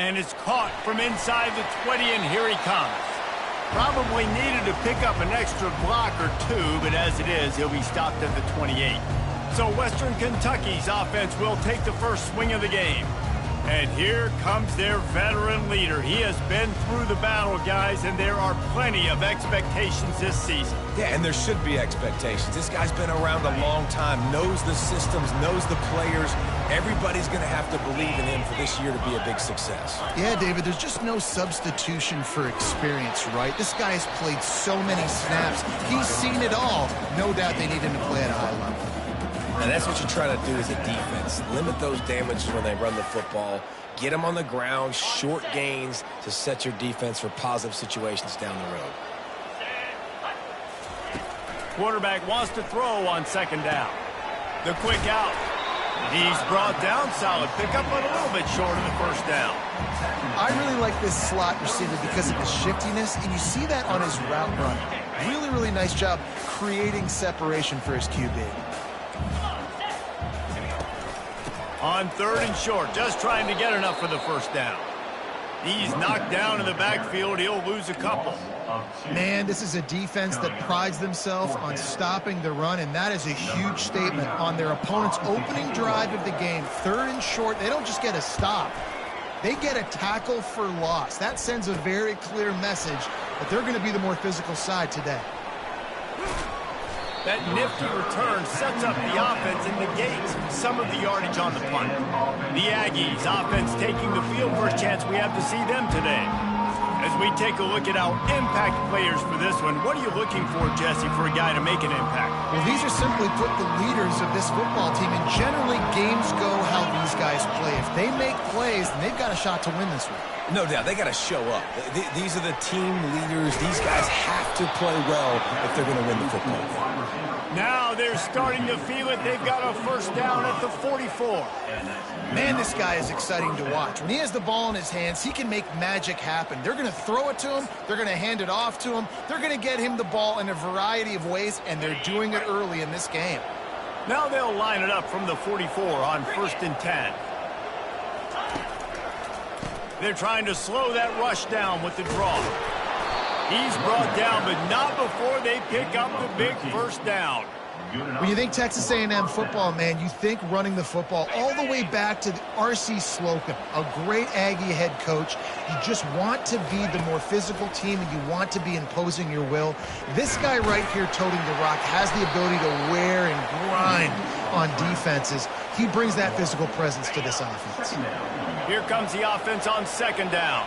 And it's caught from inside the 20, and here he comes. Probably needed to pick up an extra block or two, but as it is, he'll be stopped at the 28. So Western Kentucky's offense will take the first swing of the game. And here comes their veteran leader. He has been through the battle, guys, and there are plenty of expectations this season. Yeah, and there should be expectations. This guy's been around a long time, knows the systems, knows the players. Everybody's going to have to believe in him for this year to be a big success. Yeah, David, there's just no substitution for experience, right? This guy has played so many snaps. He's seen it all. No doubt they need him to play at a high level. And that's what you try to do as a defense. Limit those damages when they run the football. Get them on the ground, short gains to set your defense for positive situations down the road. Quarterback wants to throw on second down. The quick out. He's brought down, solid pickup, but a little bit short of the first down. I really like this slot receiver because of his shiftiness, and you see that on his route run. Really, really nice job creating separation for his QB. On third and short, just trying to get enough for the first down. He's knocked down in the backfield. He'll lose a couple. Man, this is a defense that prides themselves on stopping the run, and that is a huge statement on their opponent's opening drive of the game. Third and short, they don't just get a stop. They get a tackle for loss. That sends a very clear message that they're going to be the more physical side today. That nifty return sets up the offense and negates some of the yardage on the punt. The Aggies offense taking the field. First chance we have to see them today. As we take a look at our impact players for this one, what are you looking for, Jesse, for a guy to make an impact? Well, these are simply put the leaders of this football team, and generally games go how these guys play. If they make plays, then they've got a shot to win this one. No doubt, they got to show up. These are the team leaders. These guys have to play well if they're going to win the football game. Now they're starting to feel it. They've got a first down at the 44. Man, this guy is exciting to watch. When he has the ball in his hands, he can make magic happen. They're going to throw it to him. They're going to hand it off to him. They're going to get him the ball in a variety of ways, and they're doing it early in this game. Now they'll line it up from the 44 on first and 10. They're trying to slow that rush down with the draw. He's brought down, but not before they pick up the big first down. When you think Texas A&M football, man, you think running the football all the way back to R.C. Slocum, a great Aggie head coach. You just want to be the more physical team, and you want to be imposing your will. This guy right here toting the rock has the ability to wear and grind on defenses. He brings that physical presence to this offense. Here comes the offense on second down.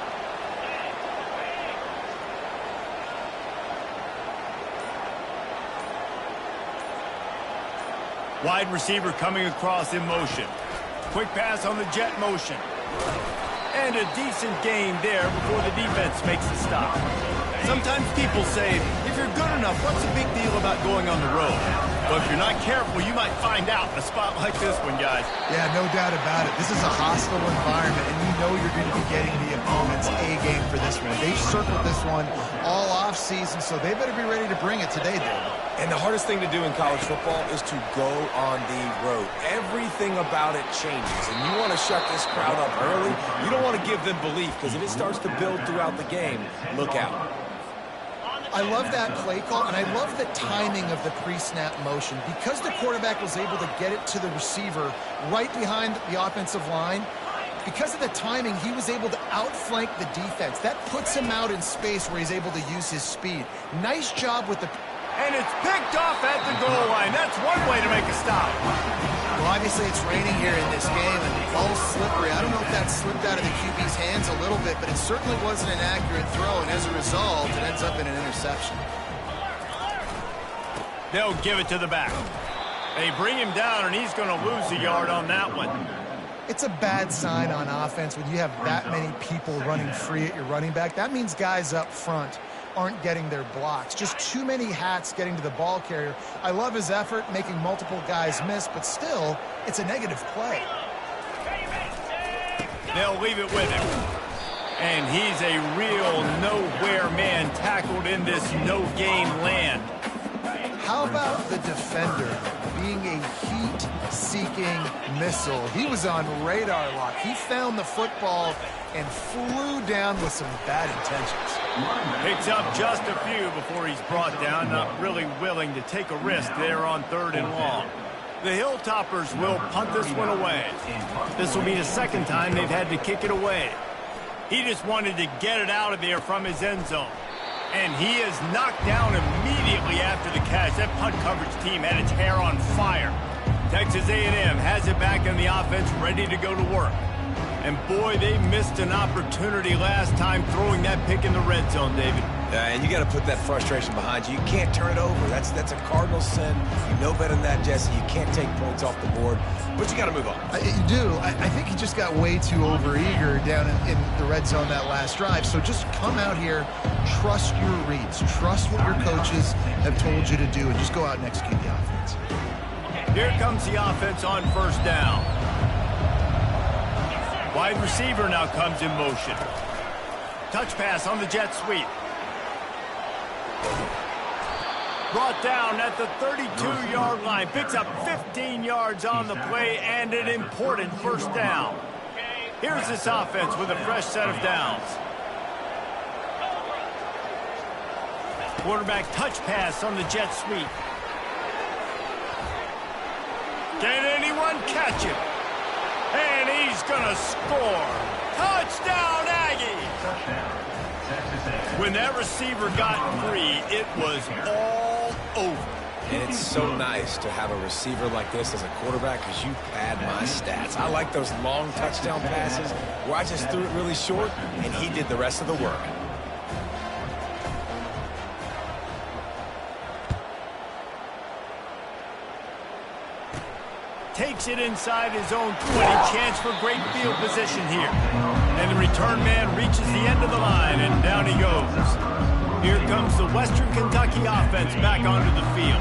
Wide receiver coming across in motion. Quick pass on the jet motion. And a decent gain there before the defense makes the stop. Sometimes people say, if you're good enough, what's the big deal about going on the road? But if you're not careful, you might find out in a spot like this one, guys. Yeah, no doubt about it. This is a hostile environment, and you know you're going to be getting the opponent's A game for this one. They've circled this one all off-season, so they better be ready to bring it today, David. And the hardest thing to do in college football is to go on the road. Everything about it changes, and you want to shut this crowd up early. You don't want to give them belief, because if it starts to build throughout the game, look out. I love that play call, and I love the timing of the pre-snap motion. Because the quarterback was able to get it to the receiver right behind the offensive line, because of the timing, he was able to outflank the defense. That puts him out in space where he's able to use his speed. Nice job with the... And it's picked off at the goal line. That's one way to make a stop. Well, obviously it's raining here in this game, and the ball's slippery. I don't know if that slipped out of the QB's hands a little bit, but it certainly wasn't an accurate throw, and as a result, it ends up in an interception. They'll give it to the back. They bring him down, and he's going to lose a yard on that one. It's a bad sign on offense when you have that many people running free at your running back. That means guys up front aren't getting their blocks. Just too many hats getting to the ball carrier. I love his effort, making multiple guys miss, but still, it's a negative play. They'll leave it with him. And he's a real nowhere man tackled in this no-gain land. How about the defender being a heat-seeking missile. He was on radar lock. He found the football and flew down with some bad intentions. Picks up just a few before he's brought down, not really willing to take a risk there on 3rd and long. The Hilltoppers will punt this one away. This will be the second time they've had to kick it away. He just wanted to get it out of there from his end zone. And he is knocked down immediately after the catch. That punt coverage team had its hair on fire. Texas A&M has it back in the offense, ready to go to work. And boy, they missed an opportunity last time throwing that pick in the red zone, David. And you got to put that frustration behind you. You can't turn it over. That's a cardinal sin. You know better than that, Jesse. You can't take points off the board, but you got to move on. You do. I think he just got way too overeager down in the red zone that last drive. So just come out here, trust your reads, trust what your coaches have told you to do, and just go out and execute the offense. Here comes the offense on 1st down. Wide receiver now comes in motion. Touch pass on the jet sweep. Brought down at the 32-yard line. Picks up 15 yards on the play and an important 1st down. Here's this offense with a fresh set of downs. Quarterback touch pass on the jet sweep. Can anyone catch him? And he's gonna score. Touchdown, Aggies! When that receiver got free, it was all over. And it's so nice to have a receiver like this as a quarterback because you pad my stats. I like those long touchdown passes where I just threw it really short and he did the rest of the work. Takes it inside his own 20. Chance for great field position here. And the return man reaches the end of the line, and down he goes. Here comes the Western Kentucky offense back onto the field.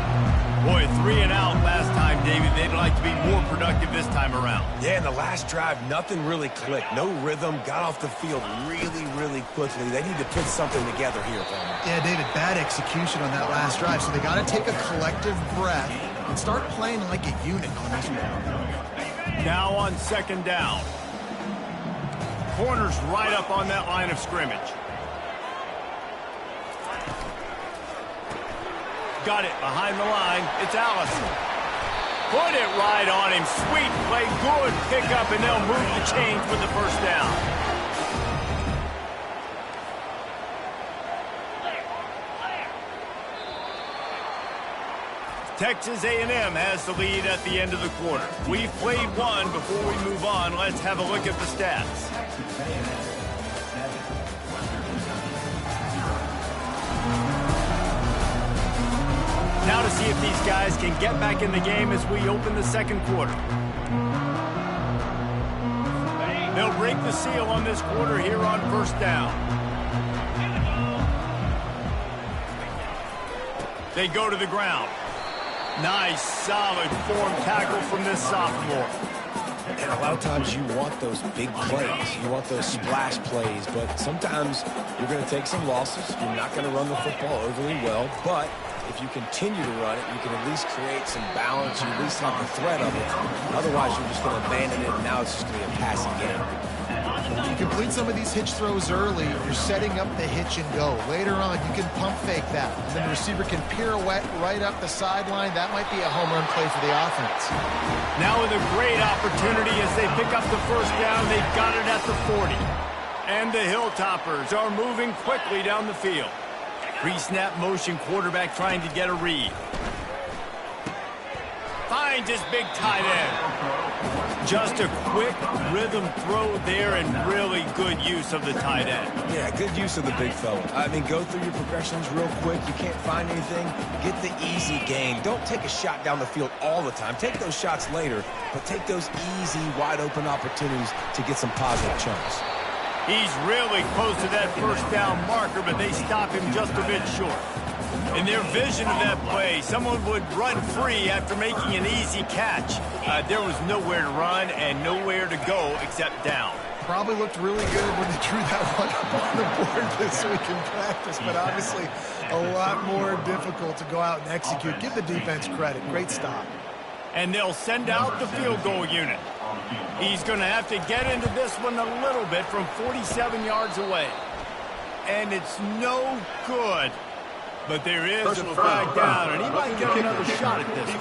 Boy, 3 and out last time, David. They'd like to be more productive this time around. Yeah, in the last drive, nothing really clicked. No rhythm. Got off the field really, really quickly. They need to put something together here, Palmer. Yeah, David, bad execution on that last drive. So they got to take a collective breath and start playing like a unit on this one. Now on 2nd down. Corners right up on that line of scrimmage. Got it behind the line. It's Allison. Put it right on him. Sweet play. Good pickup, and they'll move the chains with the 1st down. Texas A&M has the lead at the end of the quarter. We've played one. Before we move on, let's have a look at the stats. Now to see if these guys can get back in the game as we open the 2nd quarter. They'll break the seal on this quarter here on 1st down. They go to the ground. Nice, solid form tackle from this sophomore. And a lot of times you want those big plays. You want those splash plays, but sometimes you're going to take some losses. You're not going to run the football overly well, but if you continue to run it, you can at least create some balance. You at least have the threat of it. Otherwise, you're just going to abandon it, and now it's just going to be a passing game. You complete some of these hitch throws early, you're setting up the hitch and go. Later on, you can pump fake that. And then the receiver can pirouette right up the sideline. That might be a home run play for the offense. Now with a great opportunity as they pick up the 1st down. They've got it at the 40. And the Hilltoppers are moving quickly down the field. Pre-snap motion, quarterback trying to get a read. Finds his big tight end. Just a quick rhythm throw there and really good use of the tight end. Yeah, good use of the big fella. I mean, go through your progressions real quick. You can't find anything. Get the easy gain. Don't take a shot down the field all the time. Take those shots later, but take those easy, wide-open opportunities to get some positive chunks. He's really close to that 1st down marker, but they stop him just a bit short. In their vision of that play, someone would run free after making an easy catch. There was nowhere to run and nowhere to go except down. Probably looked really good when they drew that one up on the board this week in practice, but obviously a lot more difficult to go out and execute. Give the defense credit. Great stop. And they'll send out the field goal unit. He's going to have to get into this one a little bit from 47 yards away. And it's no good. But there is a flag down, and he might get another shot at this.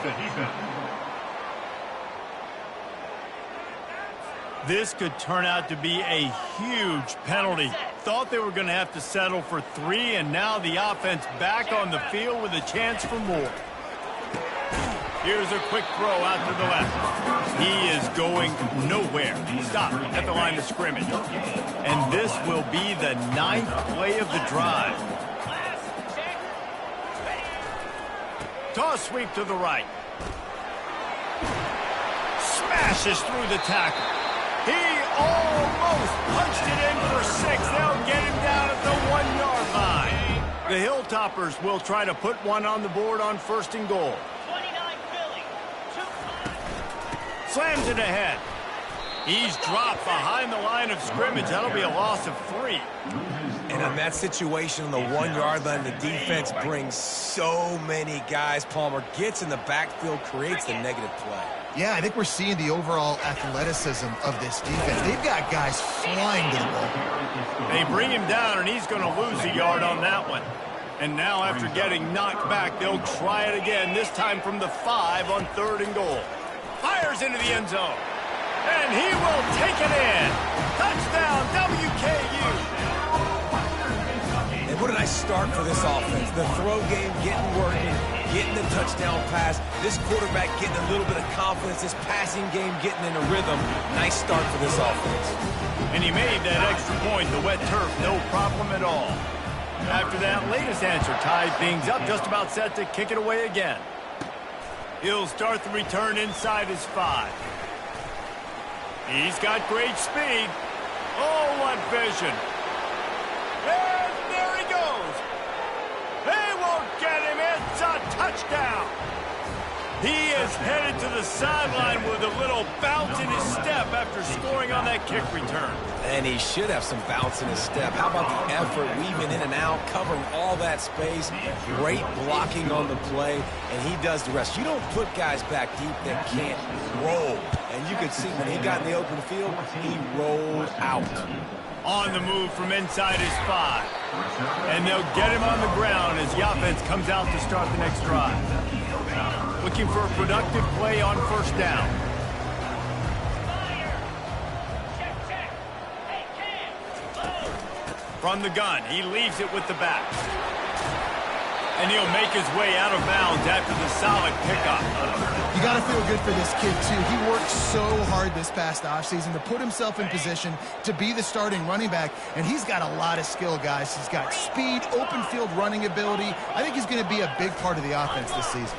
This could turn out to be a huge penalty. Thought they were going to have to settle for 3, and now the offense back on the field with a chance for more. Here's a quick throw out to the left. He is going nowhere. Stop at the line of scrimmage. And this will be the 9th play of the drive. Toss sweep to the right. Smashes through the tackle. He almost punched it in for 6. They'll get him down at the 1-yard line. The Hilltoppers will try to put one on the board on 1st and goal. Slams it ahead. He's dropped behind the line of scrimmage. That'll be a loss of 3. And on that situation on the 1-yard line, the defense brings so many guys. Palmer gets in the backfield, creates the negative play. Yeah, I think we're seeing the overall athleticism of this defense. They've got guys flying to the ball. They bring him down, and he's going to lose a yard on that one. And now after getting knocked back, they'll try it again, this time from the 5 on 3rd and goal. Fires into the end zone. And he will take it in. Touchdown, WKU. And what a nice start for this offense. The throw game getting working, getting the touchdown pass. This quarterback getting a little bit of confidence. This passing game getting in a rhythm. Nice start for this offense. And he made that extra point, the wet turf, no problem at all. After that latest answer tied things up, just about set to kick it away again. He'll start the return inside his 5. He's got great speed. Oh, what vision. And there he goes. They won't get him. It's a touchdown. He is headed to the sideline with a little bounce in his step after scoring on that kick return. And he should have some bounce in his step. How about the effort, weaving in and out, covering all that space. Great blocking on the play, and he does the rest. You don't put guys back deep that can't roll. And you could see when he got in the open field, he rolled out. On the move from inside his 5. And they'll get him on the ground as the offense comes out to start the next drive. Looking for a productive play on 1st down. From the gun, he leaves it with the back. And he'll make his way out of bounds after the solid pickup. You got to feel good for this kid, too. He worked so hard this past offseason to put himself in position to be the starting running back, and he's got a lot of skill, guys. He's got speed, open field running ability. I think he's going to be a big part of the offense this season.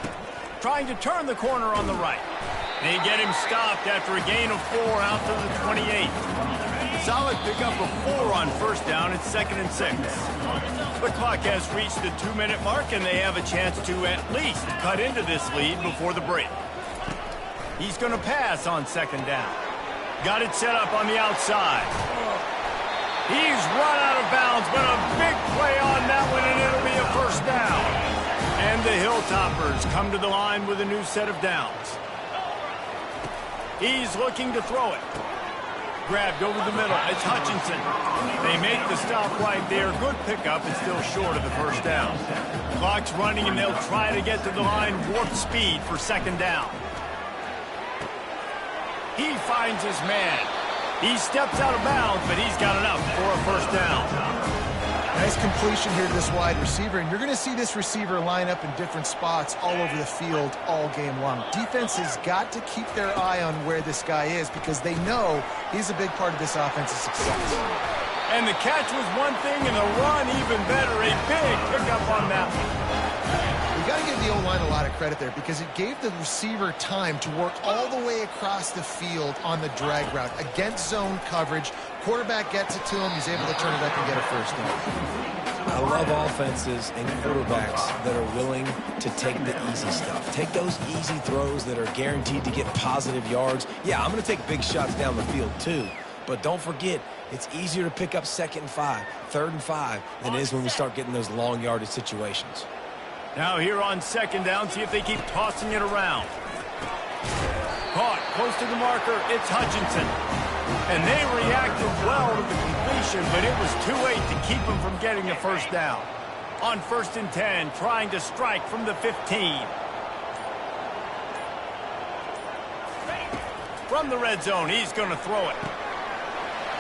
Trying to turn the corner on the right. They get him stopped after a gain of 4 out to the 28. Solid pickup of 4 on 1st down. It's 2nd and 6. The clock has reached the 2-minute mark, and they have a chance to at least cut into this lead before the break. He's going to pass on 2nd down. Got it set up on the outside. He's run out of bounds, but a big play on that one, and it'll be a 1st down. And the Hilltoppers come to the line with a new set of downs. He's looking to throw it. Grabbed over the middle. It's Hutchinson. They make the stop right there. Good pickup. It's still short of the 1st down. Clock's running, and they'll try to get to the line warp speed for 2nd down. He finds his man. He steps out of bounds, but he's got enough for a 1st down. Nice completion here to this wide receiver, and you're going to see this receiver line up in different spots all over the field all game long. Defense has got to keep their eye on where this guy is because they know he's a big part of this offense's success. And the catch was one thing, and the run even better. A big pickup on that one. You got to give the O-line a lot of credit there because it gave the receiver time to work all the way across the field on the drag route against zone coverage. Quarterback gets it to him. He's able to turn it up and get a 1st down. I love offenses and quarterbacks that are willing to take the easy stuff. Take those easy throws that are guaranteed to get positive yards. Yeah, I'm going to take big shots down the field too. But don't forget, it's easier to pick up 2nd and 5, 3rd and 5 than it is when we start getting those long yardage situations. Now here on 2nd down, see if they keep tossing it around. close to the marker, it's Hutchinson. And they reacted well to the completion, but it was too late to keep them from getting the first down. On 1st and 10, trying to strike from the 15. From the red zone, he's going to throw it.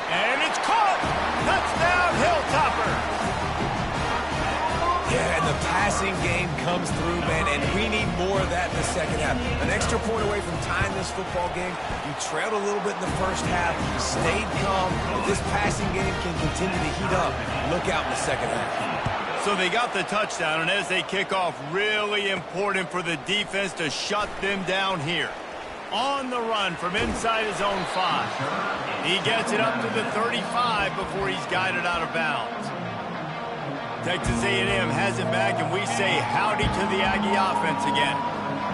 And it's caught! Touchdown, Hilltopper! Yeah, and the passing game comes through, man, and we need more of that in the second half. An extra point away from tying this football game. You trailed a little bit in the first half. You stayed calm. If this passing game can continue to heat up, look out in the second half. So they got the touchdown, and as they kick off, really important for the defense to shut them down here. On the run from inside his own 5. He gets it up to the 35 before he's guided out of bounds. Texas A&M has it back, and we say howdy to the Aggie offense again.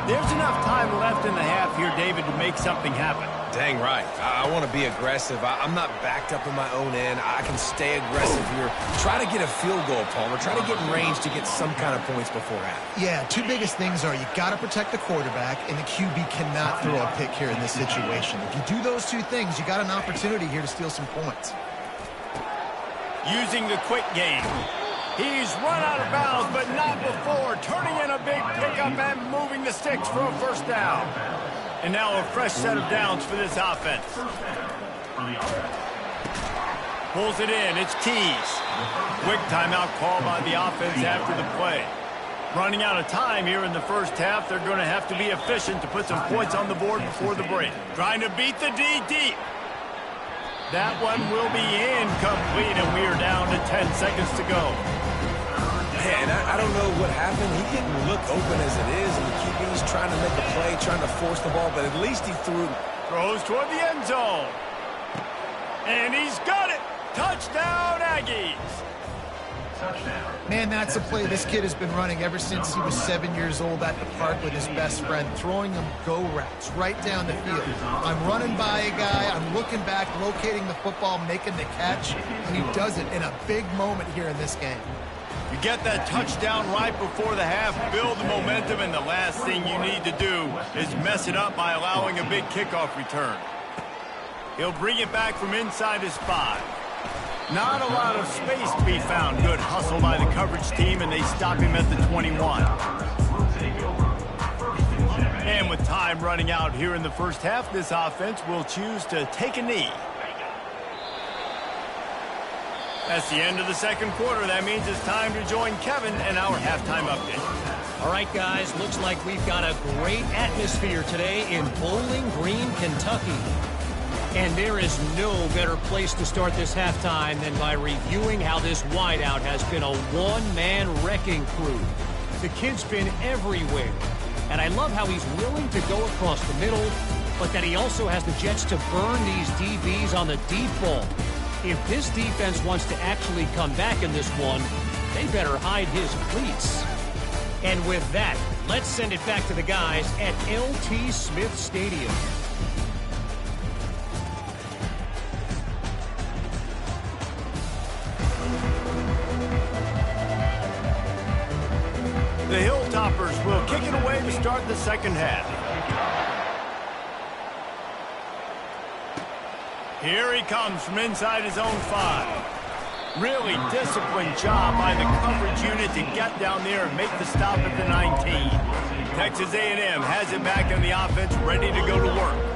There's enough time left in the half here, David, to make something happen. Dang right. I want to be aggressive. I'm not backed up in my own end. I can stay aggressive here. Try to get a field goal, Palmer. Try to get in range to get some kind of points before half. Yeah, two biggest things are you got to protect the quarterback, and the QB cannot throw a pick here in this situation. If you do those two things, you got an opportunity here to steal some points. Using the quick game. He's run out of bounds, but not before. Turning in a big pickup and moving the sticks for a first down. And now a fresh set of downs for this offense. Pulls it in. It's Keys. Quick timeout call by the offense after the play. Running out of time here in the first half. They're going to have to be efficient to put some points on the board before the break. Trying to beat the D deep. That one will be incomplete, and we are down to 10 seconds to go. Man, I don't know what happened. He didn't look open as it is, and the QB's trying to make a play, trying to force the ball, but at least he threw. Throws toward the end zone. And he's got it. Touchdown, Aggies. Man, that's a play this kid has been running ever since he was 7 years old at the park with his best friend, throwing him go routes right down the field. I'm running by a guy, I'm looking back, locating the football, making the catch, and he does it in a big moment here in this game. You get that touchdown right before the half, build the momentum, and the last thing you need to do is mess it up by allowing a big kickoff return. He'll bring it back from inside his 5. Not a lot of space to be found. Good hustle by the coverage team, and they stop him at the 21. And with time running out here in the first half, this offense will choose to take a knee. That's the end of the second quarter. That means it's time to join Kevin and our halftime update. All right, guys, looks like we've got a great atmosphere today in Bowling Green, Kentucky. And there is no better place to start this halftime than by reviewing how this wideout has been a one-man wrecking crew. The kid's been everywhere. And I love how he's willing to go across the middle, but that he also has the jets to burn these DBs on the deep ball. If this defense wants to actually come back in this one, they better hide his cleats. And with that, let's send it back to the guys at L.T. Smith Stadium. The Hilltoppers will kick it away to start the second half. Here he comes from inside his own 5. Really disciplined job by the coverage unit to get down there and make the stop at the 19. Texas A&M has it back in the offense, ready to go to work.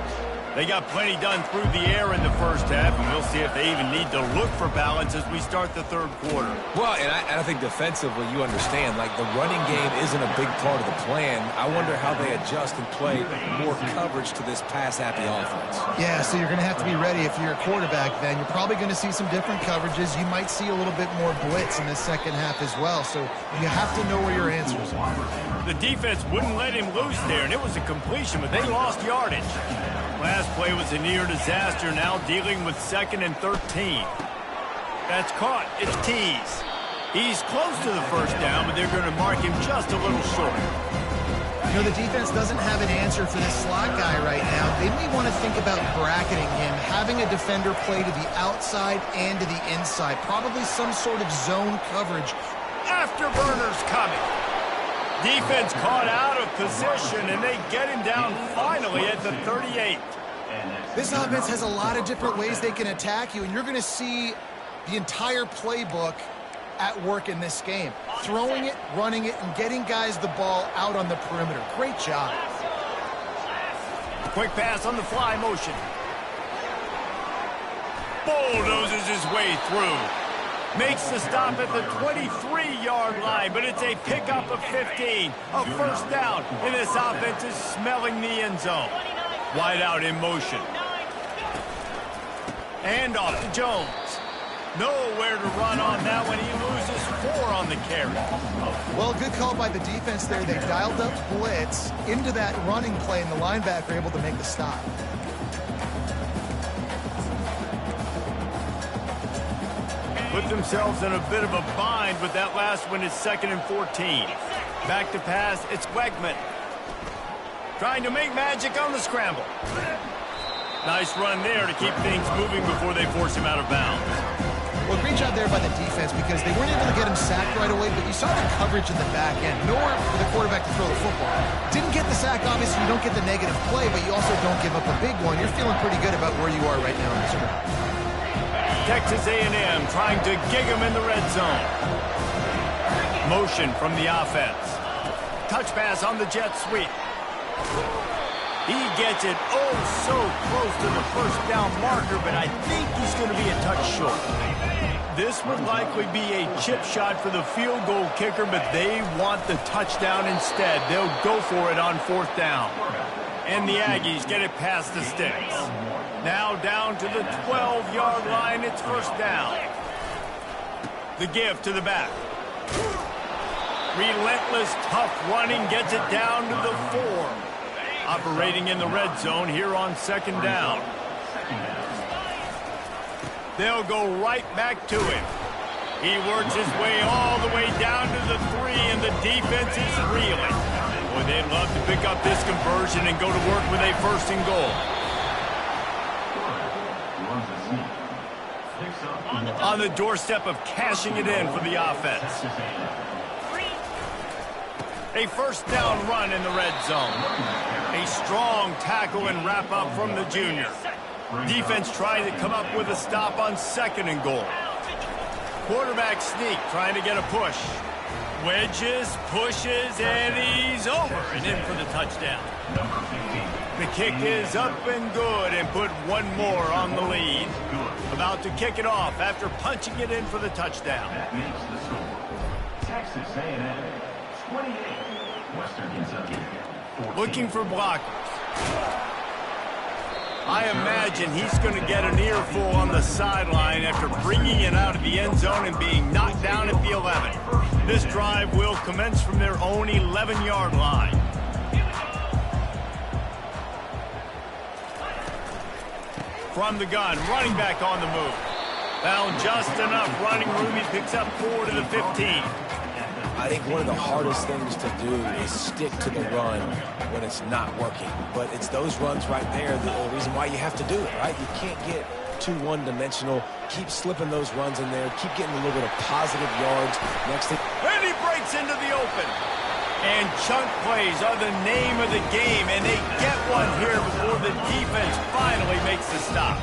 They got plenty done through the air in the first half, and we'll see if they even need to look for balance as we start the third quarter. Well, and I think defensively, you understand, like the running game isn't a big part of the plan. I wonder how they adjust and play more coverage to this pass-happy offense. Yeah, so you're going to have to be ready if you're a quarterback then. You're probably going to see some different coverages. You might see a little bit more blitz in the second half as well, so you have to know where your answers are. The defense wouldn't let him loose there, and it was a completion, but they lost yardage. Last play was a near disaster, now dealing with 2nd and 13. That's caught. It's Keys. He's close to the first down, but they're going to mark him just a little short. You know, the defense doesn't have an answer for this slot guy right now. They may want to think about bracketing him, having a defender play to the outside and to the inside. Probably some sort of zone coverage. Afterburners coming. Defense caught out of position, and they get him down finally finally at the 38. This offense has a lot of different ways they can attack you, and you're going to see the entire playbook at work in this game. Throwing it, running it, and getting guys the ball out on the perimeter. Great job. Quick pass on the fly motion. Bulldozes his way through. Makes the stop at the 23-yard line, but it's a pickup of 15. A first down, and this offense is smelling the end zone. Wide out in motion. And off to Jones. Nowhere to run on that one. He loses 4 on the carry. Well, good call by the defense there. They dialed up blitz into that running play, and the linebacker able to make the stop. Put themselves in a bit of a bind with that last one. It's 2nd and 14. Back to pass, it's Wegman. Trying to make magic on the scramble. Nice run there to keep things moving before they force him out of bounds. Well, great job there by the defense because they weren't able to get him sacked right away, but you saw the coverage in the back end. Nowhere for the quarterback to throw the football. Didn't get the sack, obviously you don't get the negative play, but you also don't give up a big one. You're feeling pretty good about where you are right now in this drive. Texas A&M trying to gig him in the red zone. Motion from the offense. Touch pass on the jet sweep. He gets it so close to the first down marker, but I think he's going to be a touch short. This would likely be a chip shot for the field goal kicker, but they want the touchdown instead. They'll go for it on 4th down. And the Aggies get it past the sticks. Now down to the 12-yard line, it's first down. The give to the back. Relentless, tough running gets it down to the 4. Operating in the red zone here on 2nd down. They'll go right back to him. He works his way all the way down to the 3, and the defense is reeling. Boy, they'd love to pick up this conversion and go to work with a 1st and goal. On the doorstep of cashing it in for the offense. A first down run in the red zone. A strong tackle and wrap up from the junior. Defense trying to come up with a stop on 2nd and goal. Quarterback sneak trying to get a push. Wedges, pushes, and he's over and in for the touchdown. The kick is up and good and put one more on the lead. About to kick it off after punching it in for the touchdown. That makes the score. Texas A&M 28, Western Kentucky 14. Looking for blockers. I imagine he's going to get an earful on the sideline after bringing it out of the end zone and being knocked down at the 11. This drive will commence from their own 11-yard line. From the gun, running back on the move. Found just enough running room. He picks up 4 to the 15. I think one of the hardest things to do is stick to the run when it's not working. But it's those runs right there the reason why you have to do it, right? You can't get too one-dimensional. Keep slipping those runs in there. Keep getting a little bit of positive yards next to... And he breaks into the open. And chunk plays are the name of the game, and they get one here before the defense finally makes the stop.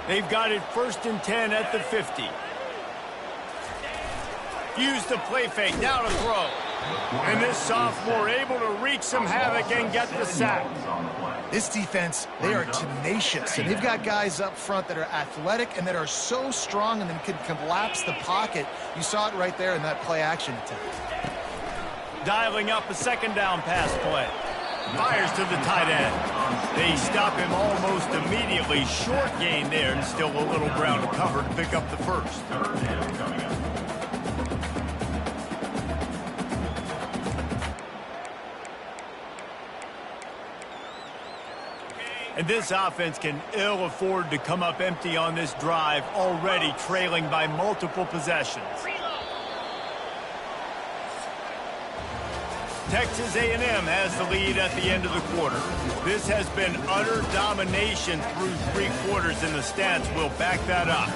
They've got it 1st and 10 at the 50. Use the play fake, down to throw. And this sophomore able to wreak some havoc and get the sack. This defense, they are tenacious, and they've got guys up front that are athletic and that are so strong and then can collapse the pocket. You saw it right there in that play-action attempt. Dialing up a 2nd down pass play. Fires to the tight end. They stop him almost immediately. Short gain there, and still a little ground to cover to pick up the 1st. And this offense can ill afford to come up empty on this drive, already trailing by multiple possessions. Texas A&M has the lead at the end of the quarter. This has been utter domination through 3 quarters, and the stats will back that up.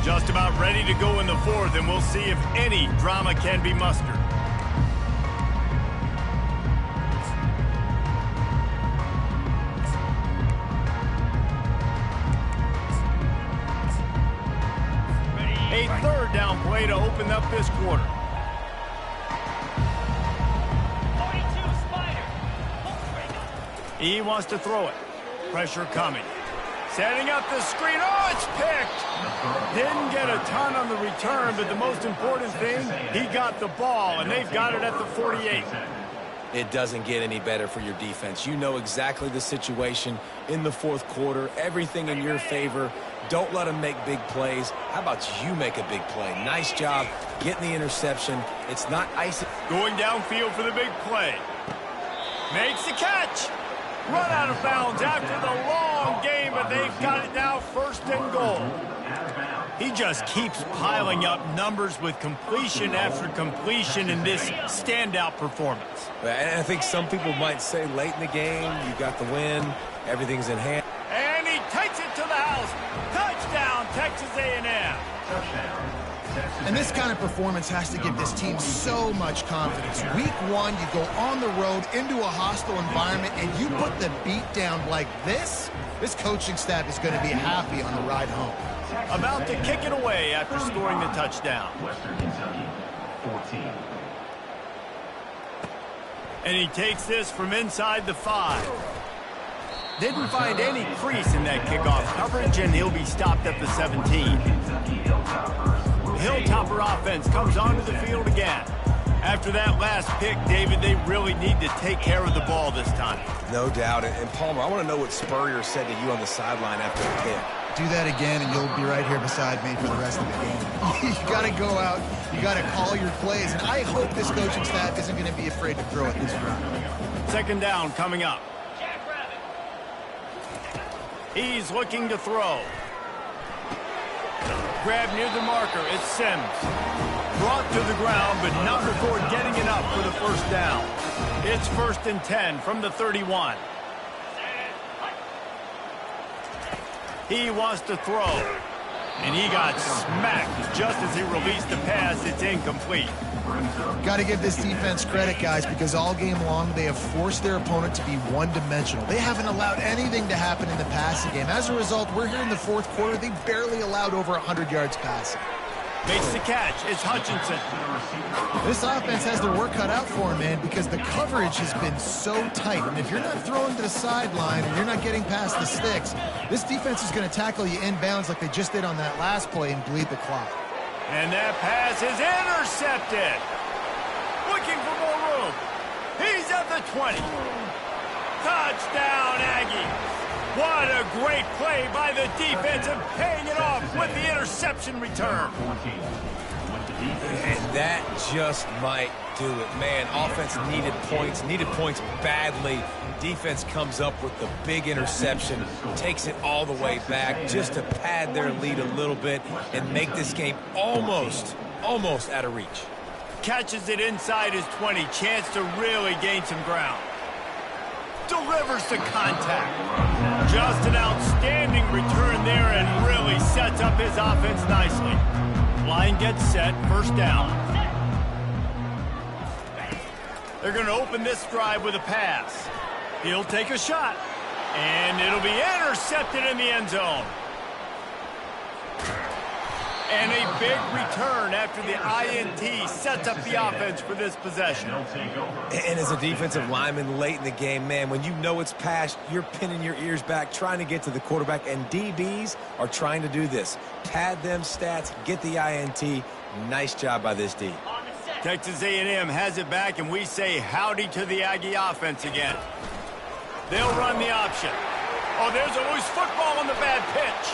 Just about ready to go in the 4th, and we'll see if any drama can be mustered. this quarter. He wants to throw it. Pressure coming. Setting up the screen. Oh, it's picked. Didn't get a ton on the return, but the most important thing, he got the ball, and they've got it at the 48. It doesn't get any better for your defense. You know exactly the situation in the fourth quarter. Everything in your favor. Don't let them make big plays. How about you make a big play? Nice job getting the interception. It's not icy. Going downfield for the big play. Makes the catch. Run out of bounds after the long game, but they've got it now first and goal. He just keeps piling up numbers with completion after completion in this standout performance. And I think some people might say late in the game, you got the win, everything's in hand. And he takes it to the house. Touchdown, Texas A&M. And this kind of performance has to give this team so much confidence. Week one, you go on the road into a hostile environment, and you put the beat down like this, this coaching staff is going to be happy on the ride home. About to kick it away after scoring the touchdown. Western Kentucky, 14. And he takes this from inside the 5. Didn't find any crease in that kickoff coverage, and he'll be stopped at the 17. The Hilltopper offense comes onto the field again. After that last pick, David, they really need to take care of the ball this time. No doubt. And Palmer, I want to know what Spurrier said to you on the sideline after the pick. Do that again, and you'll be right here beside me for the rest of the game. You got to go out. You got to call your plays, and I hope this coaching staff isn't going to be afraid to throw it this round. Second down coming up. He's looking to throw. Grab near the marker. It's Sims. Brought to the ground, but not before getting it up for the first down. It's 1st and 10 from the 31. He wants to throw. And he got smacked just as he released the pass. It's incomplete. Got to give this defense credit, guys, because all game long they have forced their opponent to be one-dimensional. They haven't allowed anything to happen in the passing game. As a result, we're here in the fourth quarter. They barely allowed over 100 yards passing. Makes the catch. It's Hutchinson. This offense has their work cut out for them, man, because the coverage has been so tight. And if you're not throwing to the sideline or you're not getting past the sticks, this defense is going to tackle you inbounds like they just did on that last play and bleed the clock. And that pass is intercepted. Looking for more room. He's at the 20. Touchdown, Aggies. What a great play by the defense and paying it off with the interception return. And that just might do it. Man, offense needed points badly. Defense comes up with the big interception, takes it all the way back just to pad their lead a little bit and make this game almost out of reach. Catches it inside his 20. Chance to really gain some ground. Delivers the contact. Just an outstanding return there and really sets up his offense nicely. Line gets set, first down. They're going to open this drive with a pass. He'll take a shot, and it'll be intercepted in the end zone. And a big return after the INT sets up the offense for this possession. And as a defensive lineman late in the game, man, when you know it's passed, you're pinning your ears back, trying to get to the quarterback, and DBs are trying to do this. Pad them stats, get the INT. Nice job by this D. Texas A&M has it back, and we say howdy to the Aggie offense again. They'll run the option. Oh, there's a loose football on the bad pitch.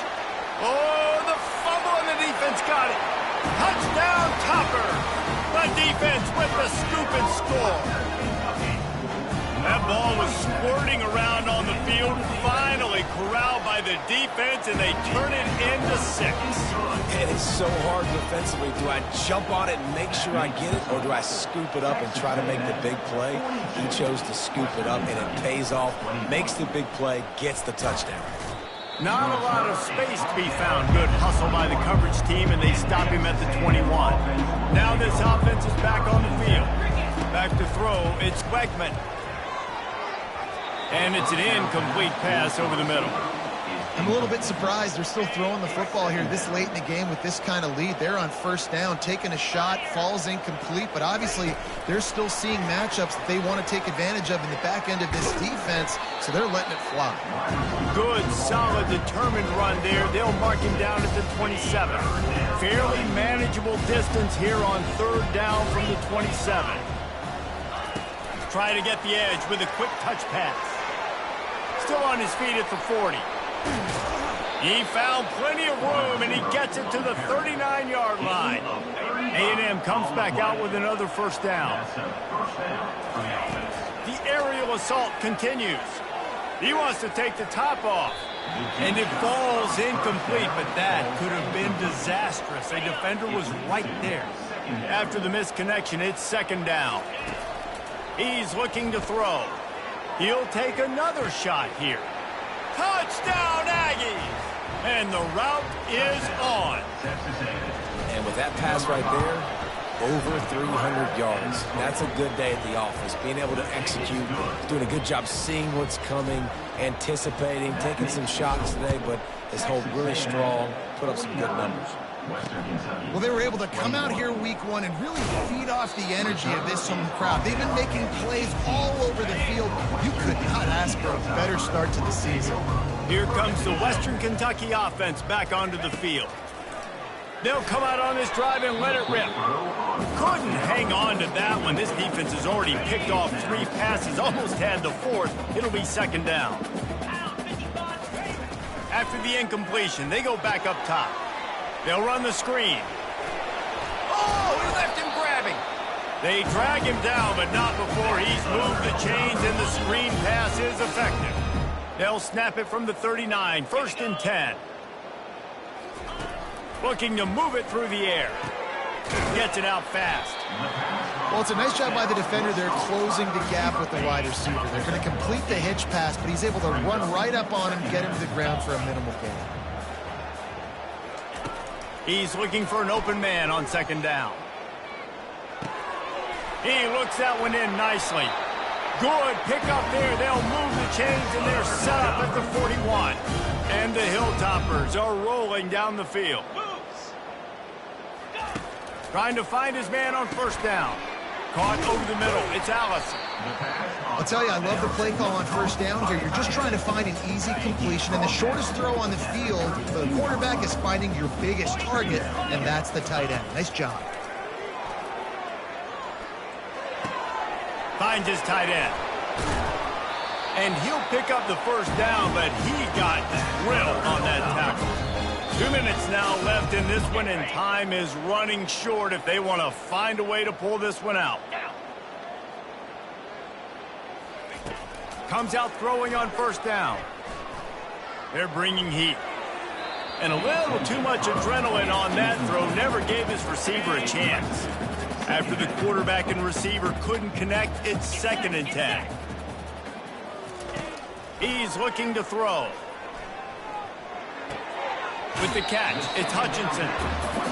Oh, the fumble, and the defense got it. Touchdown, Topper. The defense with the scoop and score. That ball was squirting around on the field, finally corralled by the defense, and they turn it into 6. And it's so hard defensively. Do I jump on it and make sure I get it, or do I scoop it up and try to make the big play? He chose to scoop it up, and it pays off, makes the big play, gets the touchdown. Not a lot of space to be found. Good hustle by the coverage team, and they stop him at the 21. Now this offense is back on the field. Back to throw, it's Wegman. And it's an incomplete pass over the middle. I'm a little bit surprised they're still throwing the football here this late in the game with this kind of lead. They're on first down, taking a shot, falls incomplete, but obviously they're still seeing matchups that they want to take advantage of in the back end of this defense, so they're letting it fly. Good, solid, determined run there. They'll mark him down at the 27. Fairly manageable distance here on third down from the 27. Try to get the edge with a quick touch pass. Still on his feet at the 40. He found plenty of room, and he gets it to the 39-yard line. A&M comes back out with another first down. The aerial assault continues. He wants to take the top off. And it falls incomplete, but that could have been disastrous. A defender was right there. After the misconnection, it's second down. He's looking to throw. He'll take another shot here. Touchdown, Aggies! And the route is on. And with that pass right there, over 300 yards. That's a good day at the office. Being able to execute, doing a good job seeing what's coming, anticipating, taking some shots today, but his hold really strong, put up some good numbers. Well, they were able to come out here week one and really feed off the energy of this home crowd. They've been making plays all over the field. You could not ask for a better start to the season. Here comes the Western Kentucky offense back onto the field. They'll come out on this drive and let it rip. Couldn't hang on to that one. This defense has already picked off 3 passes, almost had the 4th. It'll be second down. After the incompletion, they go back up top. They'll run the screen. Oh, he left him grabbing. They drag him down, but not before he's moved the chains, and the screen pass is effective. They'll snap it from the 39, first and 10. Looking to move it through the air. Gets it out fast. Well, it's a nice job by the defender. They're closing the gap with the wide receiver. They're going to complete the hitch pass, but he's able to run right up on him, get him to the ground for a minimal gain. He's looking for an open man on second down. He looks that one in nicely. Good pickup there. They'll move the chains, and they're set up at the 41. And the Hilltoppers are rolling down the field. Trying to find his man on first down. Caught over the middle. It's Allison. I'll tell you, I love the play call on first down here. You're just trying to find an easy completion, and the shortest throw on the field, the quarterback is finding your biggest target, and that's the tight end. Nice job. Finds his tight end. And he'll pick up the first down, but he got drilled on that tackle. 2 minutes now left in this one, and time is running short if they want to find a way to pull this one out. Comes out throwing on first down. They're bringing heat. And a little too much adrenaline on that throw never gave his receiver a chance. After the quarterback and receiver couldn't connect, it's second and 10. He's looking to throw. With the catch, it's Hutchinson.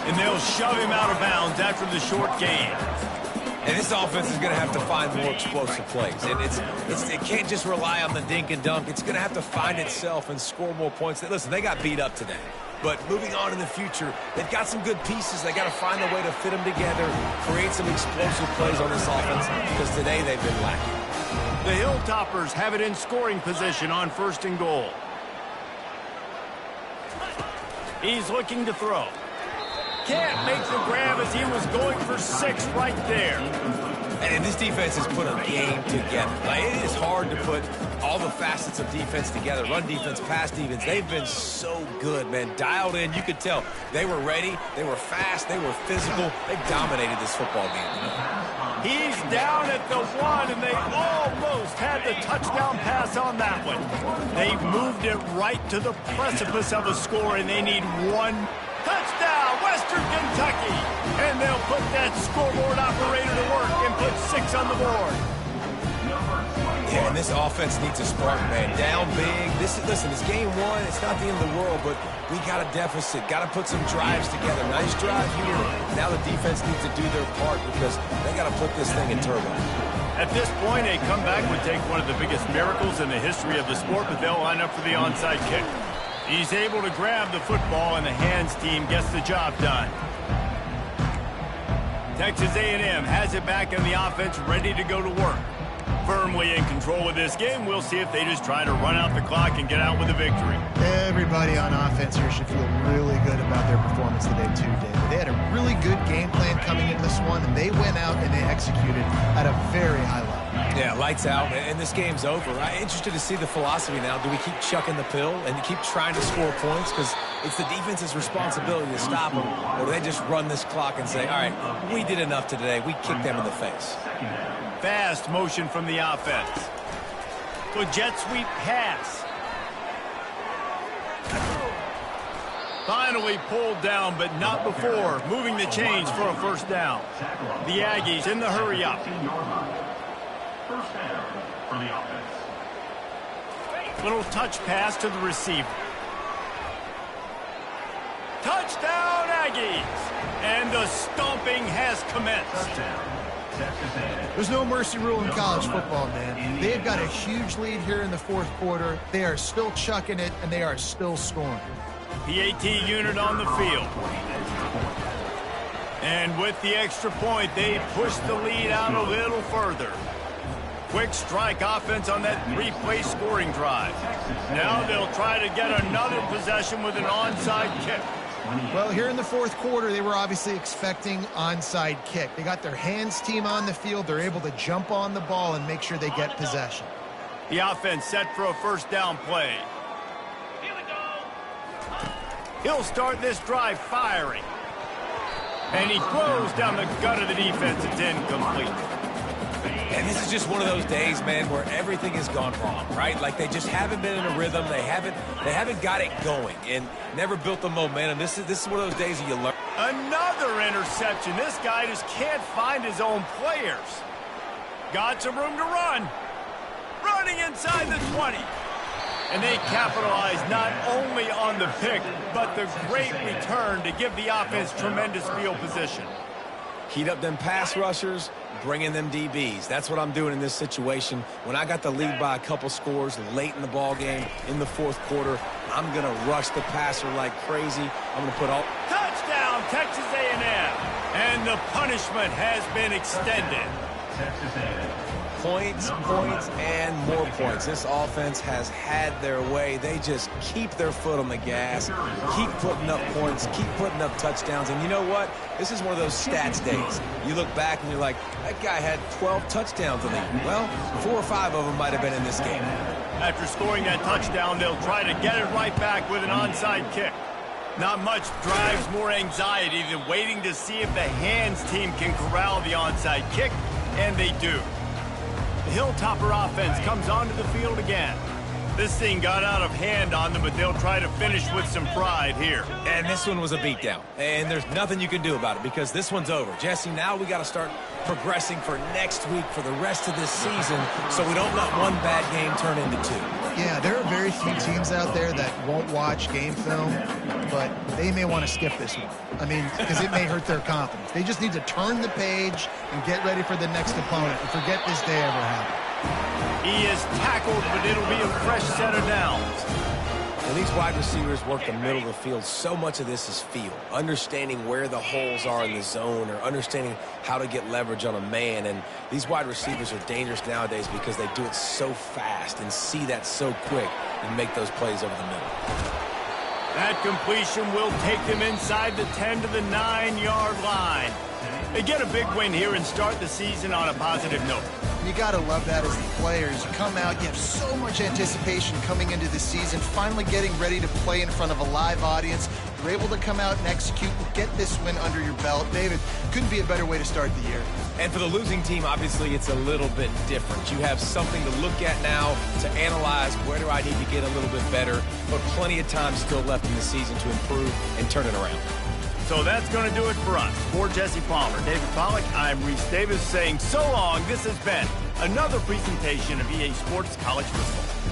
And they'll shove him out of bounds after the short gain. And this offense is going to have to find more explosive plays. And it can't just rely on the dink and dunk. It's going to have to find itself and score more points. Listen, they got beat up today. But moving on in the future, they've got some good pieces. They got to find a way to fit them together, create some explosive plays on this offense, because today they've been lacking. The Hilltoppers have it in scoring position on first and goal. He's looking to throw. Can't make the grab as he was going for 6 right there. And this defense has put a game together. Like, it is hard to put all the facets of defense together. Run defense, pass defense. They've been so good, man. Dialed in. You could tell they were ready. They were fast. They were physical. They dominated this football game. He's down at the 1, and they almost had the touchdown pass on that one. They've moved it right to the precipice of a score, and they need 1 touchdown, Western Kentucky. And they'll put that scoreboard operator to work and put 6 on the board. Yeah, and this offense needs a spark, man. Down big. Listen, it's game 1. It's not the end of the world, but we got a deficit. Got to put some drives together. Nice drive here. Now the defense needs to do their part because they got to put this thing in turbo. At this point, a comeback would take one of the biggest miracles in the history of the sport, but they'll line up for the onside kick. He's able to grab the football, and the hands team gets the job done. Texas A&M has it back in the offense, ready to go to work. Firmly in control of this game. We'll see if they just try to run out the clock and get out with a victory. Everybody on offense here should feel really good about their performance today too, David. They had a really good game plan coming into this one, and they went out and they executed at a very high level. Yeah, lights out, and this game's over. I'm interested to see the philosophy now. Do we keep chucking the pill and keep trying to score points because it's the defense's responsibility to stop them, or do they just run this clock and say, all right, we did enough today. We kicked them in the face. Fast motion from the offense. Good jet sweep pass. Finally pulled down, but not before moving the chains for a first down. The Aggies in the hurry up. First down for the offense. Little touch pass to the receiver. Touchdown Aggies! And the stomping has commenced. Touchdown. Texas A&M. There's no mercy rule in college football, man. They've got a huge lead here in the fourth quarter. They are still chucking it, and they are still scoring. PAT unit on the field. And with the extra point, they push the lead out a little further. Quick strike offense on that three-play scoring drive. Now they'll try to get another possession with an onside kick. Well, here in the fourth quarter, they were obviously expecting onside kick. They got their hands team on the field. They're able to jump on the ball and make sure they get possession. The offense set for a first down play. He'll start this drive firing. And he throws down the gut of the defense. It's incomplete. And this is just one of those days, man, where everything has gone wrong, right? Like they just haven't been in a rhythm. They haven't got it going and never built the momentum. This is one of those days that you learn. Another interception. This guy just can't find his own players. Got some room to run. Running inside the 20. And they capitalize not only on the pick, but the great return to give the offense tremendous field position. Heat up them pass rushers, bring in them DBs. That's what I'm doing in this situation. When I got the lead by a couple scores late in the ball game, in the fourth quarter, I'm going to rush the passer like crazy. I'm going to put all... Touchdown, Texas A&M. And the punishment has been extended. Texas A&M. Points, and more points. This offense has had their way. They just keep their foot on the gas, keep putting up points, keep putting up touchdowns. And you know what? This is one of those stats days. You look back and you're like, that guy had 12 touchdowns in the year. Well, 4 or 5 of them might have been in this game. After scoring that touchdown, they'll try to get it right back with an onside kick. Not much drives more anxiety than waiting to see if the hands team can corral the onside kick, and they do. The Hilltopper offense comes onto the field again. This thing got out of hand on them, but they'll try to finish with some pride here. And this one was a beatdown. And there's nothing you can do about it because this one's over. Jesse, now we got to start progressing for next week for the rest of this season so we don't let one bad game turn into 2. Yeah, there are very few teams out there that won't watch game film, but they may want to skip this one. I mean, because it may hurt their confidence. They just need to turn the page and get ready for the next opponent and forget this day ever happened. He is tackled, but it'll be a fresh set of downs. When these wide receivers work the middle of the field, so much of this is feel. Understanding where the holes are in the zone or understanding how to get leverage on a man. And these wide receivers are dangerous nowadays because they do it so fast and see that so quick and make those plays over the middle. That completion will take them inside the 10 to the 9-yard line. They get a big win here and start the season on a positive note. You got to love that as the players. You come out, you have so much anticipation coming into the season, finally getting ready to play in front of a live audience. You're able to come out and execute and get this win under your belt. David, couldn't be a better way to start the year. And for the losing team, obviously, it's a little bit different. You have something to look at now to analyze where do I need to get a little bit better, but plenty of time still left in the season to improve and turn it around. So that's going to do it for us. For Jesse Palmer, David Pollack, I'm Reese Davis saying so long. This has been another presentation of EA Sports College Football.